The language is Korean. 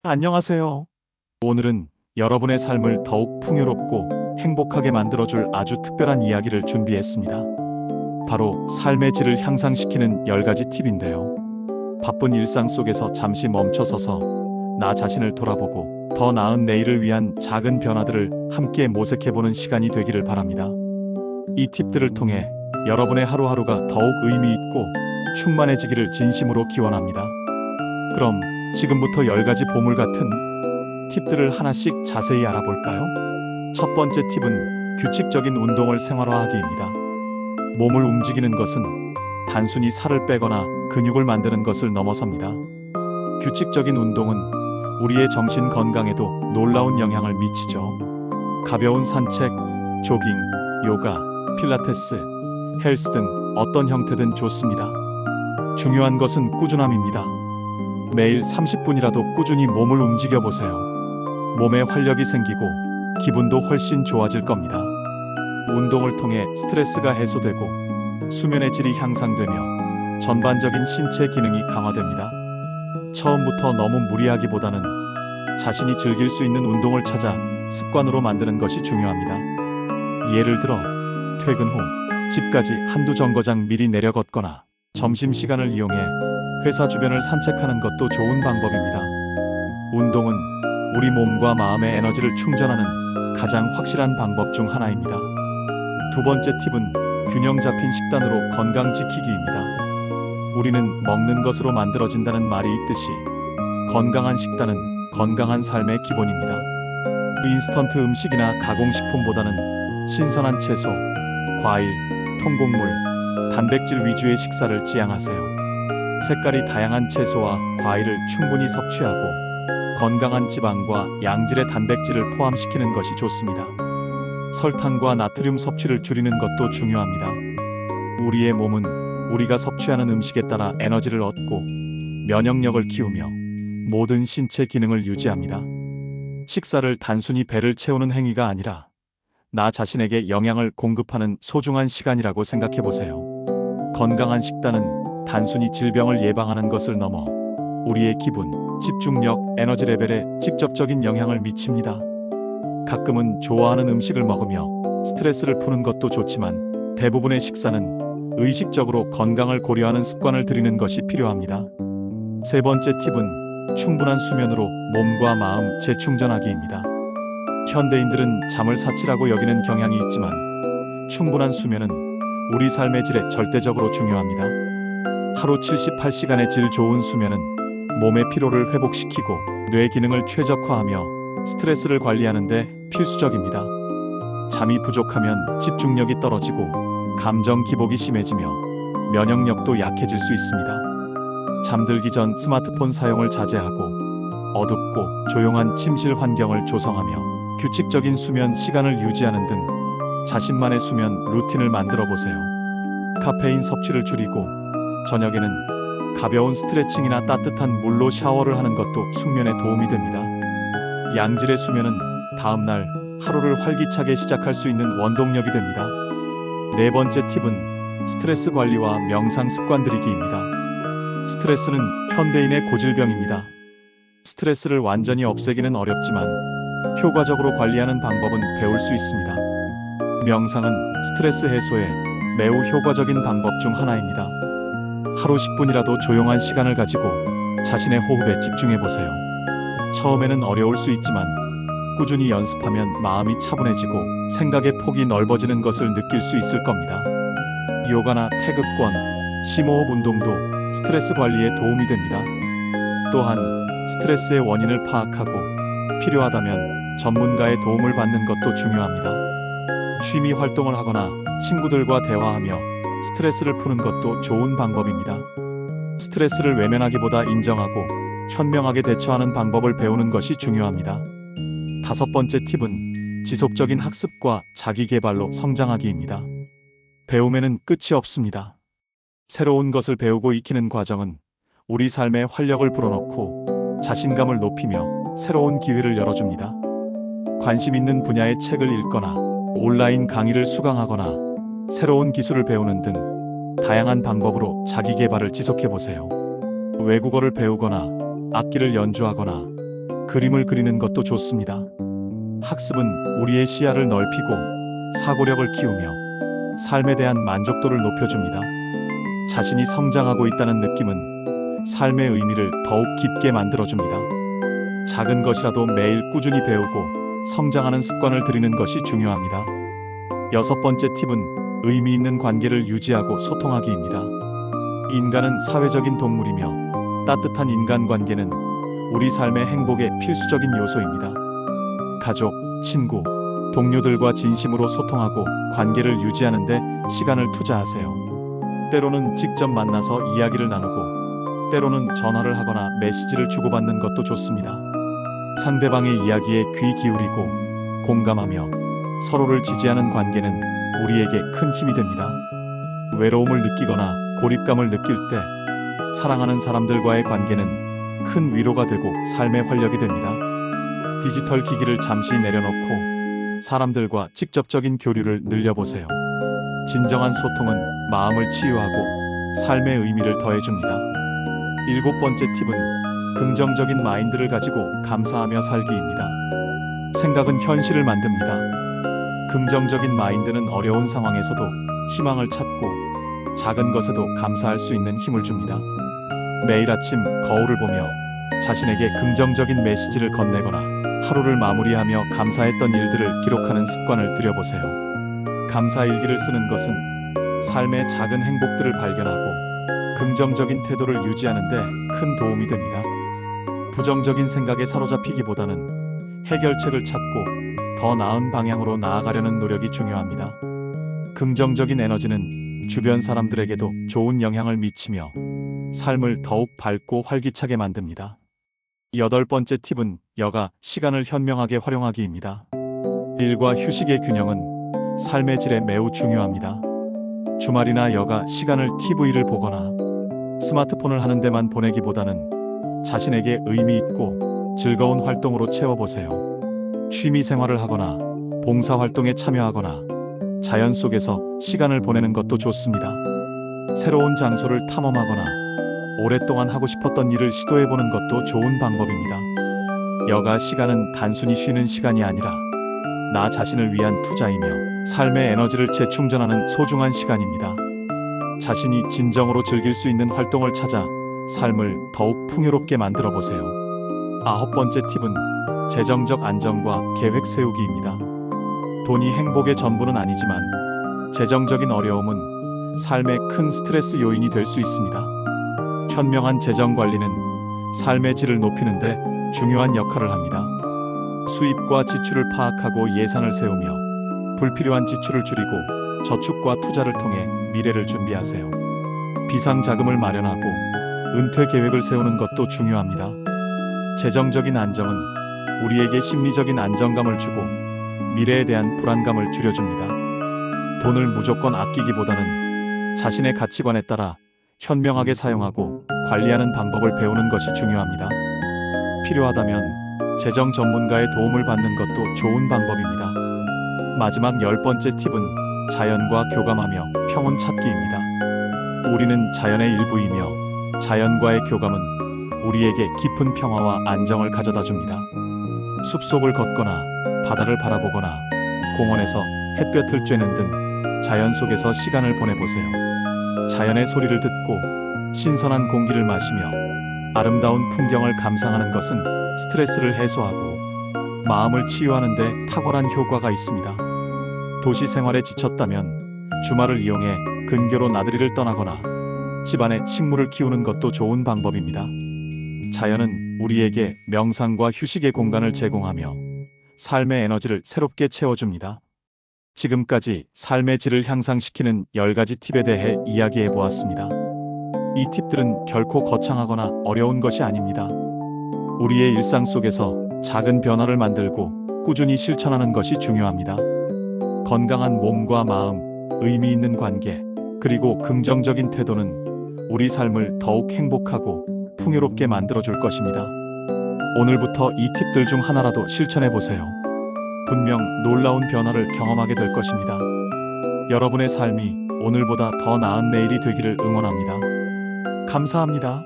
안녕하세요. 오늘은 여러분의 삶을 더욱 풍요롭고 행복하게 만들어줄 아주 특별한 이야기를 준비했습니다. 바로 삶의 질을 향상시키는 10가지 팁인데요. 바쁜 일상 속에서 잠시 멈춰서서 나 자신을 돌아보고 더 나은 내일을 위한 작은 변화들을 함께 모색해보는 시간이 되기를 바랍니다. 이 팁들을 통해 여러분의 하루하루가 더욱 의미 있고 충만해지기를 진심으로 기원합니다. 그럼 지금부터 10가지 보물 같은 팁들을 하나씩 자세히 알아볼까요? 첫 번째 팁은 규칙적인 운동을 생활화하기입니다. 몸을 움직이는 것은 단순히 살을 빼거나 근육을 만드는 것을 넘어섭니다. 규칙적인 운동은 우리의 정신 건강에도 놀라운 영향을 미치죠. 가벼운 산책, 조깅, 요가, 필라테스, 헬스 등 어떤 형태든 좋습니다. 중요한 것은 꾸준함입니다. 매일 30분이라도 꾸준히 몸을 움직여 보세요. 몸에 활력이 생기고 기분도 훨씬 좋아질 겁니다. 운동을 통해 스트레스가 해소되고 수면의 질이 향상되며 전반적인 신체 기능이 강화됩니다. 처음부터 너무 무리하기보다는 자신이 즐길 수 있는 운동을 찾아 습관으로 만드는 것이 중요합니다. 예를 들어 퇴근 후 집까지 한두 정거장 미리 내려 걷거나 점심시간을 이용해 회사 주변을 산책하는 것도 좋은 방법입니다. 운동은 우리 몸과 마음의 에너지를 충전하는 가장 확실한 방법 중 하나입니다. 두 번째 팁은 균형 잡힌 식단으로 건강 지키기입니다. 우리는 먹는 것으로 만들어진다는 말이 있듯이 건강한 식단은 건강한 삶의 기본입니다. 인스턴트 음식이나 가공식품보다는 신선한 채소, 과일, 통곡물, 단백질 위주의 식사를 지향하세요. 색깔이 다양한 채소와 과일을 충분히 섭취하고 건강한 지방과 양질의 단백질을 포함시키는 것이 좋습니다. 설탕과 나트륨 섭취를 줄이는 것도 중요합니다. 우리의 몸은 우리가 섭취하는 음식에 따라 에너지를 얻고 면역력을 키우며 모든 신체 기능을 유지합니다. 식사를 단순히 배를 채우는 행위가 아니라 나 자신에게 영양을 공급하는 소중한 시간이라고 생각해 보세요. 건강한 식단은 단순히 질병을 예방하는 것을 넘어 우리의 기분, 집중력, 에너지 레벨에 직접적인 영향을 미칩니다. 가끔은 좋아하는 음식을 먹으며 스트레스를 푸는 것도 좋지만 대부분의 식사는 의식적으로 건강을 고려하는 습관을 들이는 것이 필요합니다. 세 번째 팁은 충분한 수면으로 몸과 마음 재충전하기입니다. 현대인들은 잠을 사치라고 여기는 경향이 있지만 충분한 수면은 우리 삶의 질에 절대적으로 중요합니다. 하루 78시간의 질 좋은 수면은 몸의 피로를 회복시키고 뇌 기능을 최적화하며 스트레스를 관리하는 데 필수적입니다. 잠이 부족하면 집중력이 떨어지고 감정 기복이 심해지며 면역력도 약해질 수 있습니다. 잠들기 전 스마트폰 사용을 자제하고 어둡고 조용한 침실 환경을 조성하며 규칙적인 수면 시간을 유지하는 등 자신만의 수면 루틴을 만들어 보세요. 카페인 섭취를 줄이고 저녁에는 가벼운 스트레칭이나 따뜻한 물로 샤워를 하는 것도 숙면에 도움이 됩니다. 양질의 수면은 다음날 하루를 활기차게 시작할 수 있는 원동력이 됩니다. 네 번째 팁은 스트레스 관리와 명상 습관 들이기입니다. 스트레스는 현대인의 고질병입니다. 스트레스를 완전히 없애기는 어렵지만 효과적으로 관리하는 방법은 배울 수 있습니다. 명상은 스트레스 해소에 매우 효과적인 방법 중 하나입니다. 하루 10분이라도 조용한 시간을 가지고 자신의 호흡에 집중해 보세요. 처음에는 어려울 수 있지만 꾸준히 연습하면 마음이 차분해지고 생각의 폭이 넓어지는 것을 느낄 수 있을 겁니다. 요가나 태극권, 심호흡 운동도 스트레스 관리에 도움이 됩니다. 또한 스트레스의 원인을 파악하고 필요하다면 전문가의 도움을 받는 것도 중요합니다. 취미 활동을 하거나 친구들과 대화하며 스트레스를 푸는 것도 좋은 방법입니다. 스트레스를 외면하기보다 인정하고 현명하게 대처하는 방법을 배우는 것이 중요합니다. 다섯 번째 팁은 지속적인 학습과 자기 개발로 성장하기입니다. 배움에는 끝이 없습니다. 새로운 것을 배우고 익히는 과정은 우리 삶에 활력을 불어넣고 자신감을 높이며 새로운 기회를 열어줍니다. 관심 있는 분야의 책을 읽거나 온라인 강의를 수강하거나 새로운 기술을 배우는 등 다양한 방법으로 자기 개발을 지속해 보세요. 외국어를 배우거나 악기를 연주하거나 그림을 그리는 것도 좋습니다. 학습은 우리의 시야를 넓히고 사고력을 키우며 삶에 대한 만족도를 높여줍니다. 자신이 성장하고 있다는 느낌은 삶의 의미를 더욱 깊게 만들어줍니다. 작은 것이라도 매일 꾸준히 배우고 성장하는 습관을 들이는 것이 중요합니다. 여섯 번째 팁은 의미 있는 관계를 유지하고 소통하기입니다. 인간은 사회적인 동물이며 따뜻한 인간관계는 우리 삶의 행복의 필수적인 요소입니다. 가족, 친구, 동료들과 진심으로 소통하고 관계를 유지하는 데 시간을 투자하세요. 때로는 직접 만나서 이야기를 나누고 때로는 전화를 하거나 메시지를 주고받는 것도 좋습니다. 상대방의 이야기에 귀 기울이고 공감하며 서로를 지지하는 관계는 우리에게 큰 힘이 됩니다. 외로움을 느끼거나 고립감을 느낄 때 사랑하는 사람들과의 관계는 큰 위로가 되고 삶의 활력이 됩니다. 디지털 기기를 잠시 내려놓고 사람들과 직접적인 교류를 늘려보세요. 진정한 소통은 마음을 치유하고 삶의 의미를 더해줍니다. 일곱 번째 팁은 긍정적인 마인드를 가지고 감사하며 살기입니다. 생각은 현실을 만듭니다. 긍정적인 마인드는 어려운 상황에서도 희망을 찾고 작은 것에도 감사할 수 있는 힘을 줍니다. 매일 아침 거울을 보며 자신에게 긍정적인 메시지를 건네거나 하루를 마무리하며 감사했던 일들을 기록하는 습관을 들여보세요. 감사 일기를 쓰는 것은 삶의 작은 행복들을 발견하고 긍정적인 태도를 유지하는 데 큰 도움이 됩니다. 부정적인 생각에 사로잡히기보다는 해결책을 찾고 더 나은 방향으로 나아가려는 노력이 중요합니다. 긍정적인 에너지는 주변 사람들에게도 좋은 영향을 미치며 삶을 더욱 밝고 활기차게 만듭니다. 여덟 번째 팁은 여가 시간을 현명하게 활용하기입니다. 일과 휴식의 균형은 삶의 질에 매우 중요합니다. 주말이나 여가 시간을 TV를 보거나 스마트폰을 하는 데만 보내기보다는 자신에게 의미 있고 즐거운 활동으로 채워보세요. 취미 생활을 하거나 봉사활동에 참여하거나 자연 속에서 시간을 보내는 것도 좋습니다. 새로운 장소를 탐험하거나 오랫동안 하고 싶었던 일을 시도해보는 것도 좋은 방법입니다. 여가 시간은 단순히 쉬는 시간이 아니라 나 자신을 위한 투자이며 삶의 에너지를 재충전하는 소중한 시간입니다. 자신이 진정으로 즐길 수 있는 활동을 찾아 삶을 더욱 풍요롭게 만들어 보세요. 아홉 번째 팁은 재정적 안정과 계획 세우기입니다. 돈이 행복의 전부는 아니지만 재정적인 어려움은 삶의 큰 스트레스 요인이 될 수 있습니다. 현명한 재정 관리는 삶의 질을 높이는 데 중요한 역할을 합니다. 수입과 지출을 파악하고 예산을 세우며 불필요한 지출을 줄이고 저축과 투자를 통해 미래를 준비하세요. 비상자금을 마련하고 은퇴 계획을 세우는 것도 중요합니다. 재정적인 안정은 우리에게 심리적인 안정감을 주고 미래에 대한 불안감을 줄여줍니다. 돈을 무조건 아끼기보다는 자신의 가치관에 따라 현명하게 사용하고 관리하는 방법을 배우는 것이 중요합니다. 필요하다면 재정 전문가의 도움을 받는 것도 좋은 방법입니다. 마지막 열 번째 팁은 자연과 교감하며 평온 찾기입니다. 우리는 자연의 일부이며 자연과의 교감은 우리에게 깊은 평화와 안정을 가져다 줍니다. 숲속을 걷거나 바다를 바라보거나 공원에서 햇볕을 쬐는 등 자연 속에서 시간을 보내보세요. 자연의 소리를 듣고 신선한 공기를 마시며 아름다운 풍경을 감상하는 것은 스트레스를 해소하고 마음을 치유하는 데 탁월한 효과가 있습니다. 도시 생활에 지쳤다면 주말을 이용해 근교로 나들이를 떠나거나 집안에 식물을 키우는 것도 좋은 방법입니다. 자연은 우리에게 명상과 휴식의 공간을 제공하며 삶의 에너지를 새롭게 채워줍니다. 지금까지 삶의 질을 향상시키는 10가지 팁에 대해 이야기해 보았습니다. 이 팁들은 결코 거창하거나 어려운 것이 아닙니다. 우리의 일상 속에서 작은 변화를 만들고 꾸준히 실천하는 것이 중요합니다. 건강한 몸과 마음, 의미 있는 관계, 그리고 긍정적인 태도는 우리 삶을 더욱 행복하고 풍요롭게 만들어줄 것입니다. 오늘부터 이 팁들 중 하나라도 실천해 보세요. 분명 놀라운 변화를 경험하게 될 것입니다. 여러분의 삶이 오늘보다 더 나은 내일이 되기를 응원합니다. 감사합니다.